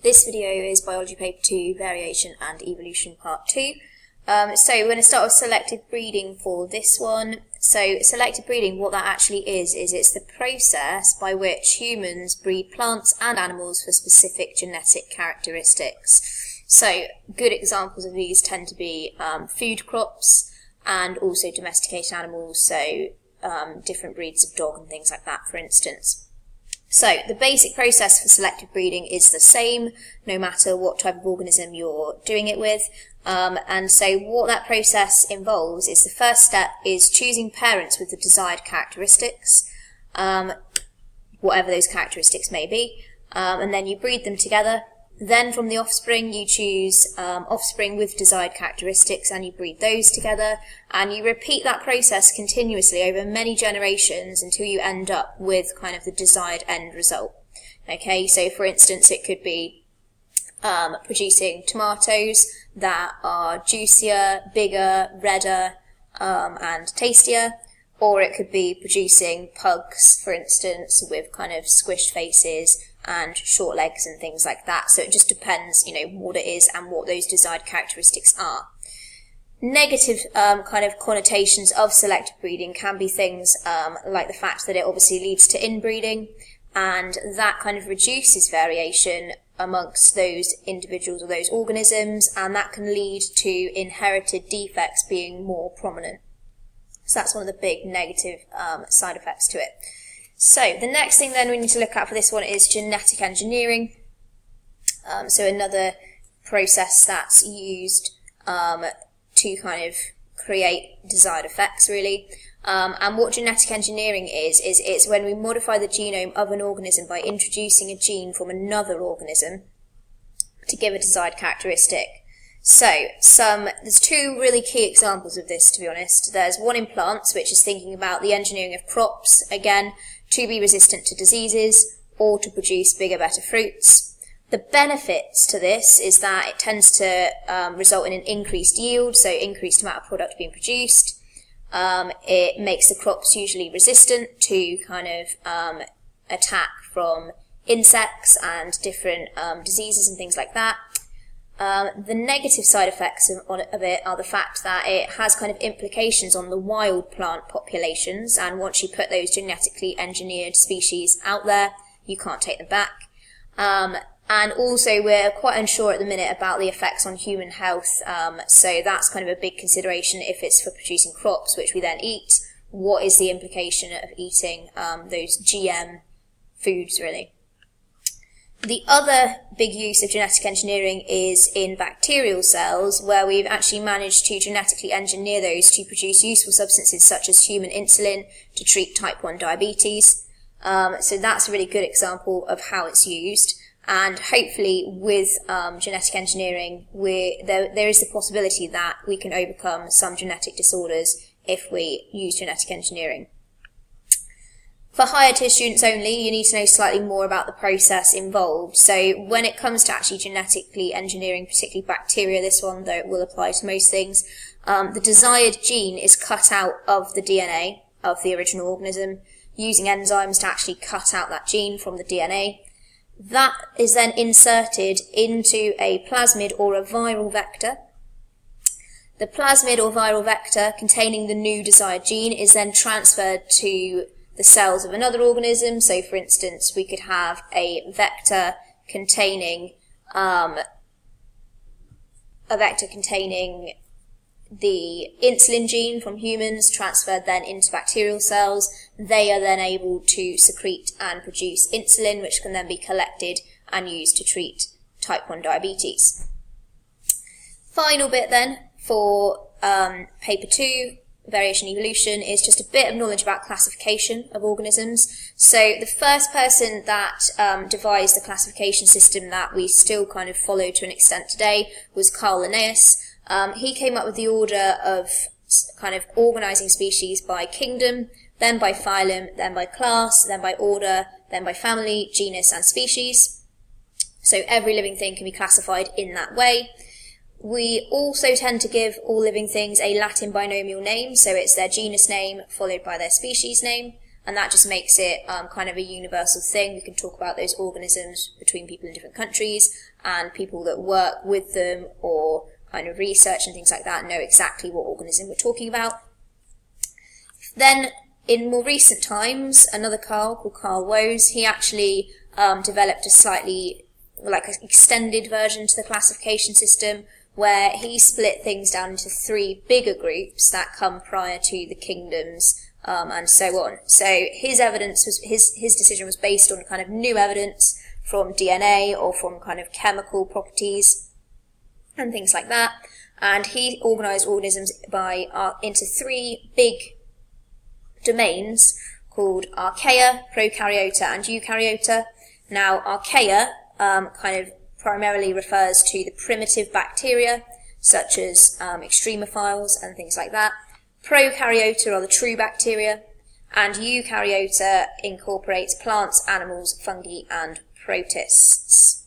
This video is Biology Paper 2, Variation and Evolution Part 2. So we're going to start with selective breeding for this one. So selective breeding, what that actually is it's the process by which humans breed plants and animals for specific genetic characteristics. So good examples of these tend to be food crops and also domesticated animals, so different breeds of dog and things like that, for instance. So the basic process for selective breeding is the same, no matter what type of organism you're doing it with. And so what that process involves is the first step is choosing parents with the desired characteristics, whatever those characteristics may be, and then you breed them together. Then from the offspring you choose offspring with desired characteristics and you breed those together, and you repeat that process continuously over many generations until you end up with kind of the desired end result. Okay, so for instance it could be producing tomatoes that are juicier, bigger, redder and tastier, or it could be producing pugs, for instance, with kind of squished faces and short legs and things like that. So it just depends, what it is and what those desired characteristics are. Negative kind of connotations of selective breeding can be things like the fact that it obviously leads to inbreeding, and that kind of reduces variation amongst those individuals or those organisms, and that can lead to inherited defects being more prominent. So that's one of the big negative side effects to it. So the next thing then we need to look at for this one is genetic engineering. So another process that's used to kind of create desired effects, really. And what genetic engineering is it's when we modify the genome of an organism by introducing a gene from another organism to give a desired characteristic. So there's two really key examples of this, to be honest. There's one in plants, which is thinking about the engineering of crops, again, to be resistant to diseases or to produce bigger, better fruits. The benefits to this is that it tends to result in an increased yield, so increased amount of product being produced. It makes the crops usually resistant to kind of attack from insects and different diseases and things like that. The negative side effects of it are the fact that it has kind of implications on the wild plant populations, and once you put those genetically engineered species out there, you can't take them back. And also we're quite unsure at the minute about the effects on human health, so that's kind of a big consideration if it's for producing crops which we then eat. What is the implication of eating those GM foods, really? The other big use of genetic engineering is in bacterial cells, where we've actually managed to genetically engineer those to produce useful substances such as human insulin to treat type 1 diabetes. So that's a really good example of how it's used. And hopefully with genetic engineering, there is the possibility that we can overcome some genetic disorders if we use genetic engineering. For higher tier students only, you need to know slightly more about the process involved. So when it comes to actually genetically engineering, particularly bacteria, this one, though it will apply to most things, the desired gene is cut out of the DNA of the original organism, using enzymes to actually cut out that gene from the DNA. That is then inserted into a plasmid or a viral vector. The plasmid or viral vector containing the new desired gene is then transferred to the cells of another organism. So for instance, we could have a vector containing the insulin gene from humans, transferred then into bacterial cells. They are then able to secrete and produce insulin, which can then be collected and used to treat type 1 diabetes. Final bit then for paper 2, Variation Evolution, is just a bit of knowledge about classification of organisms. So the first person that devised the classification system that we still kind of follow to an extent today was Carl Linnaeus. He came up with the order of kind of organising species by kingdom, then by phylum, then by class, then by order, then by family, genus and species. So every living thing can be classified in that way. We also tend to give all living things a Latin binomial name, so it's their genus name followed by their species name, and that just makes it kind of a universal thing. We can talk about those organisms between people in different countries, and people that work with them or kind of research and things like that know exactly what organism we're talking about. Then, in more recent times, another Carl called Carl Woese, he actually developed a slightly extended version to the classification system, where he split things down into 3 bigger groups that come prior to the kingdoms, and so on. So his evidence was his decision was based on kind of new evidence from DNA or from kind of chemical properties and things like that. And he organised organisms into 3 big domains called archaea, prokaryota, and eukaryota. Now, archaea kind of primarily refers to the primitive bacteria, such as extremophiles and things like that. Prokaryota are the true bacteria, and eukaryota incorporates plants, animals, fungi, and protists.